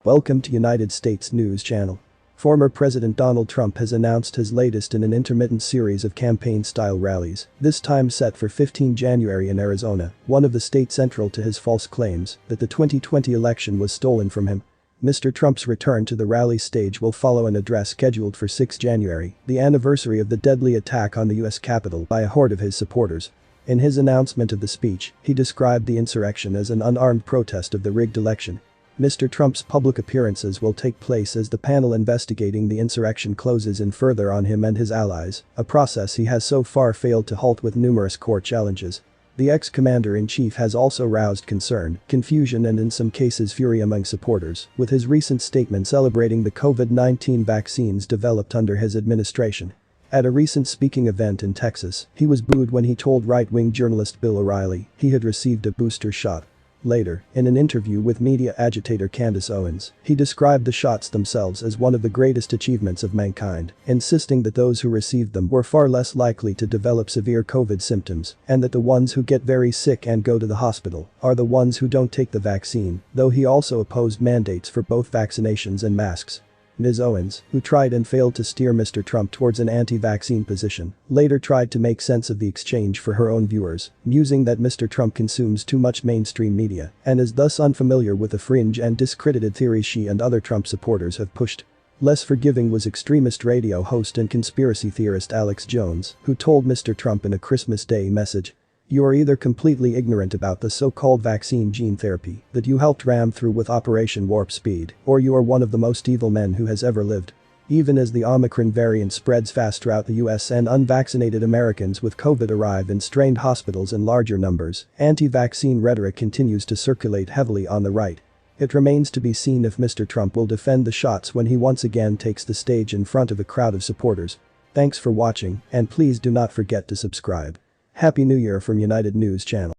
Welcome to United States News Channel. Former President Donald Trump has announced his latest in an intermittent series of campaign-style rallies, this time set for 15 January in Arizona, one of the states central to his false claims that the 2020 election was stolen from him. Mr. Trump's return to the rally stage will follow an address scheduled for 6 January, the anniversary of the deadly attack on the U.S. Capitol by a horde of his supporters. In his announcement of the speech, he described the insurrection as an unarmed protest of the rigged election. Mr. Trump's public appearances will take place as the panel investigating the insurrection closes in further on him and his allies, a process he has so far failed to halt with numerous court challenges. The ex-commander-in-chief has also roused concern, confusion and in some cases fury among supporters, with his recent statement celebrating the COVID-19 vaccines developed under his administration. At a recent speaking event in Texas, he was booed when he told right-wing journalist Bill O'Reilly he had received a booster shot. Later, in an interview with media agitator Candace Owens, he described the shots themselves as one of the greatest achievements of mankind, insisting that those who received them were far less likely to develop severe COVID symptoms, and that the ones who get very sick and go to the hospital are the ones who don't take the vaccine, though he also opposed mandates for both vaccinations and masks. Ms. Owens, who tried and failed to steer Mr. Trump towards an anti-vaccine position, later tried to make sense of the exchange for her own viewers, musing that Mr. Trump consumes too much mainstream media and is thus unfamiliar with the fringe and discredited theories she and other Trump supporters have pushed. Less forgiving was extremist radio host and conspiracy theorist Alex Jones, who told Mr. Trump in a Christmas Day message, "You are either completely ignorant about the so-called vaccine gene therapy that you helped ram through with Operation Warp Speed, or you are one of the most evil men who has ever lived." Even as the Omicron variant spreads fast throughout the US and unvaccinated Americans with COVID arrive in strained hospitals in larger numbers, anti-vaccine rhetoric continues to circulate heavily on the right. It remains to be seen if Mr. Trump will defend the shots when he once again takes the stage in front of a crowd of supporters. Thanks for watching, and please do not forget to subscribe. Happy New Year from United News Channel.